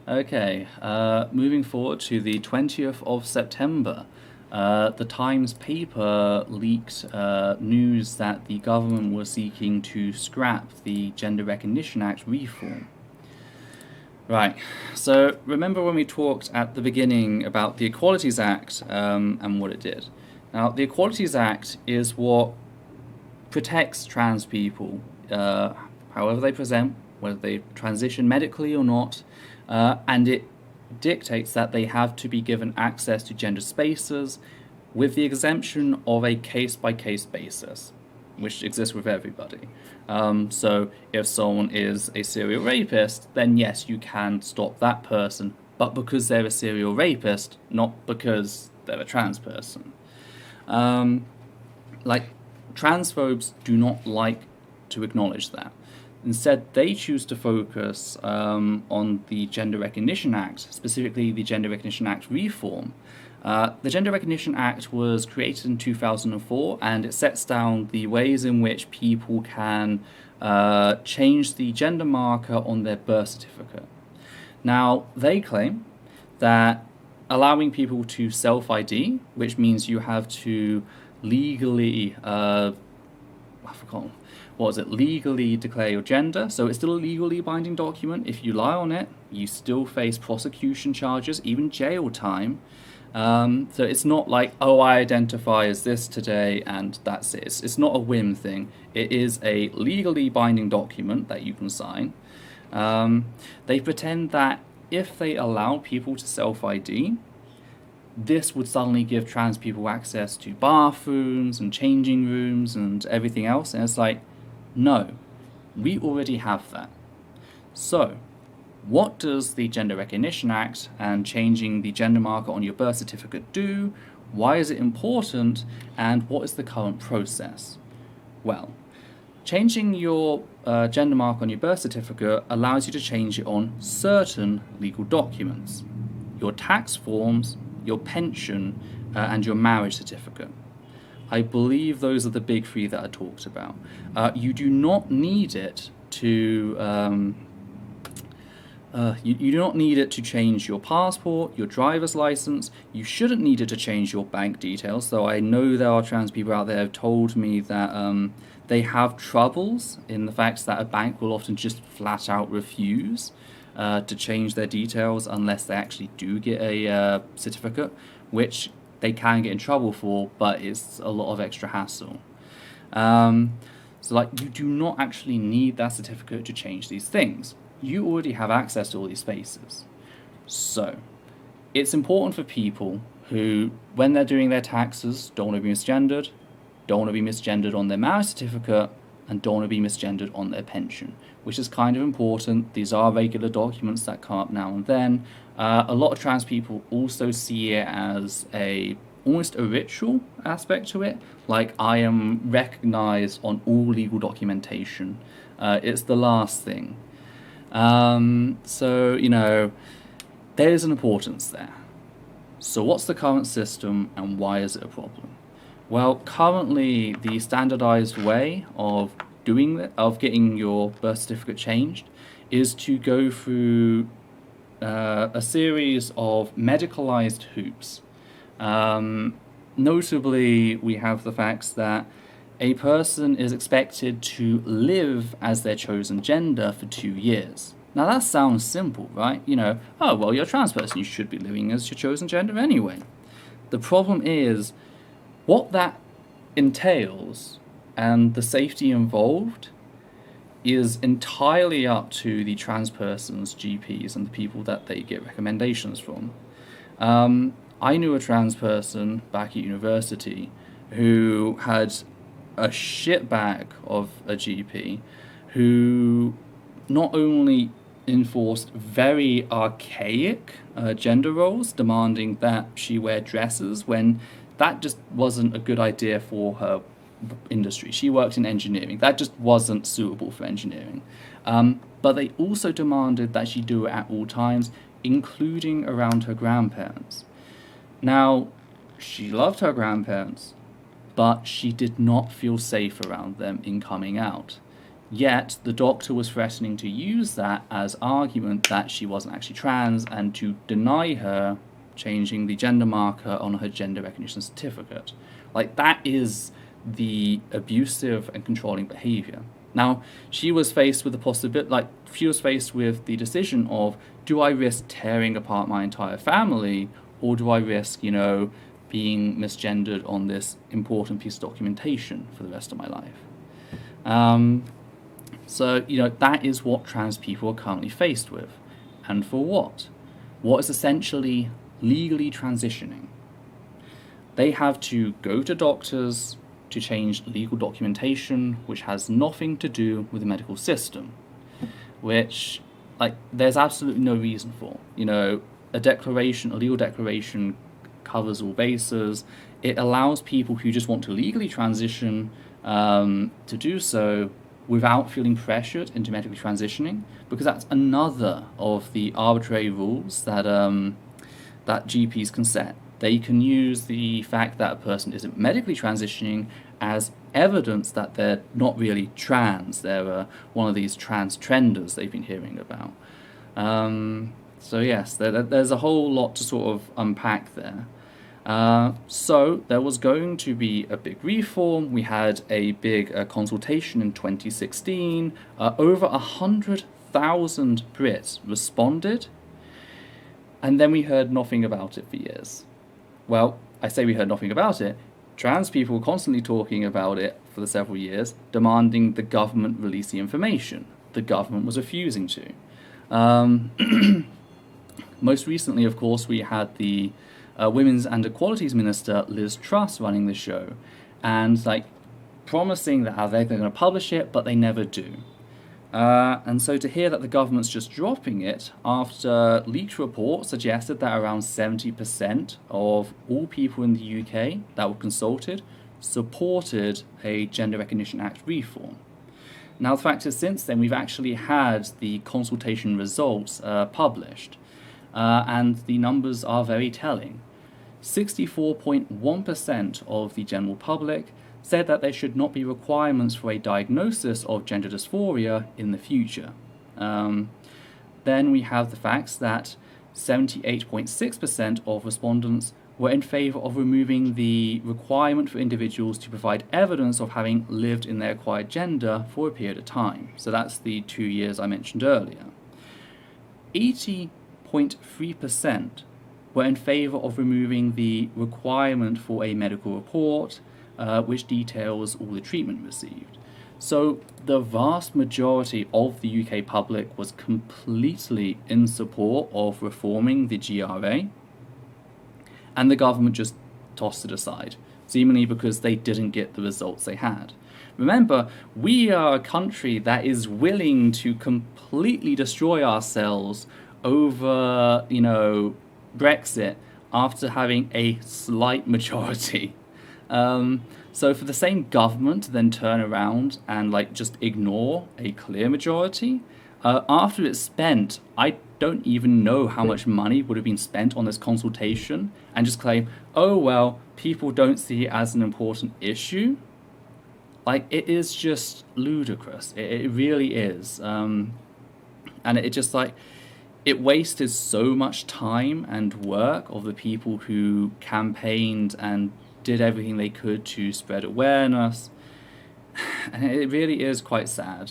Okay, moving forward to the 20th of September. The Times paper leaked news that the government was seeking to scrap the Gender Recognition Act reform. Right, so remember when we talked at the beginning about the Equalities Act and what it did? Now, the Equalities Act is what protects trans people, however they present, whether they transition medically or not, and it dictates that they have to be given access to gender spaces with the exemption of a case-by-case basis, which exists with everybody. So if someone is a serial rapist, then yes, you can stop that person, but because they're a serial rapist, not because they're a trans person. Transphobes do not like to acknowledge that. Instead, they choose to focus on the Gender Recognition Act, specifically the Gender Recognition Act reform. The Gender Recognition Act was created in 2004, and it sets down the ways in which people can change the gender marker on their birth certificate. Now, they claim that allowing people to self-ID, which means you have to legally, legally declare your gender. So it's still a legally binding document. If you lie on it, you still face prosecution charges, even jail time. So it's not like, oh, I identify as this today and that's it. It's not a whim thing. It is a legally binding document that you can sign. They pretend that if they allow people to self-ID, this would suddenly give trans people access to bathrooms and changing rooms and everything else. And it's like, no, we already have that. So, what does the Gender Recognition Act and changing the gender marker on your birth certificate do? Why is it important? And what is the current process? Well, changing your gender mark on your birth certificate allows you to change it on certain legal documents. Your tax forms, your pension, and your marriage certificate. I believe those are the big three that I talked about. You do not need it to you do not need it to change your passport, your driver's license. You shouldn't need it to change your bank details, though I know there are trans people out there who have told me that they have troubles in the fact that a bank will often just flat out refuse to change their details unless they actually do get a certificate, which they can get in trouble for, but it's a lot of extra hassle. You do not actually need that certificate to change these things. You already have access to all these spaces. So, it's important for people who, when they're doing their taxes, don't want to be misgendered, don't want to be misgendered on their marriage certificate, and don't want to be misgendered on their pension, which is kind of important. These are regular documents that come up now and then. A lot of trans people also see it as almost a ritual aspect to it, like I am recognized on all legal documentation. It's the last thing. There's an importance there. So what's the current system and why is it a problem? Well, currently the standardized way of getting your birth certificate changed is to go through a series of medicalized hoops. Notably, we have the facts that a person is expected to live as their chosen gender for 2 years. Now that sounds simple, right? You're a trans person, you should be living as your chosen gender anyway. The problem is, what that entails and the safety involved is entirely up to the trans person's GPs and the people that they get recommendations from. I knew a trans person back at university who had a shitbag of a GP who not only enforced very archaic gender roles, demanding that she wear dresses when that just wasn't a good idea for her industry. She worked in engineering. That just wasn't suitable for engineering. But they also demanded that she do it at all times, including around her grandparents. Now, she loved her grandparents, but she did not feel safe around them in coming out. Yet the doctor was threatening to use that as argument that she wasn't actually trans and to deny her changing the gender marker on her gender recognition certificate. Like, that is the abusive and controlling behavior. Now, she was faced with the possibility, like, she was faced with the decision of, do I risk tearing apart my entire family, or do I risk, being misgendered on this important piece of documentation for the rest of my life? So, that is what trans people are currently faced with. And for what? What is essentially legally transitioning? They have to go to doctors to change legal documentation, which has nothing to do with the medical system, which, there's absolutely no reason for. A legal declaration covers all bases. It allows people who just want to legally transition to do so without feeling pressured into medically transitioning, because that's another of the arbitrary rules that GPs can set. They can use the fact that a person isn't medically transitioning as evidence that they're not really trans. They're one of these trans trenders they've been hearing about. So yes, there's a whole lot to sort of unpack there. So there was going to be a big reform. We had a big consultation in 2016. Over 100,000 Brits responded, and then we heard nothing about it for years. Well, I say we heard nothing about it. Trans people were constantly talking about it for the several years, demanding the government release the information. The government was refusing to. Most recently, of course, we had the Women's and Equalities Minister, Liz Truss, running the show, and promising that they're going to publish it, but they never do. And so to hear that the government's just dropping it after leaked reports suggested that around 70% of all people in the UK that were consulted supported a Gender Recognition Act reform. Now, the fact is, since then, we've actually had the consultation results published, and the numbers are very telling. 64.1% of the general public said that there should not be requirements for a diagnosis of gender dysphoria in the future. Then we have the facts that 78.6% of respondents were in favour of removing the requirement for individuals to provide evidence of having lived in their acquired gender for a period of time. So that's the 2 years I mentioned earlier. 80.3% were in favour of removing the requirement for a medical report, which details all the treatment received. So the vast majority of the UK public was completely in support of reforming the GRA, and the government just tossed it aside, seemingly because they didn't get the results they had. Remember, we are a country that is willing to completely destroy ourselves over, Brexit after having a slight majority. So for the same government to then turn around and just ignore a clear majority, after it's spent, I don't even know how much money would have been spent on this consultation, and just claim, oh well, people don't see it as an important issue. It is just ludicrous. It really is. And it just it wasted so much time and work of the people who campaigned and did everything they could to spread awareness, and it really is quite sad.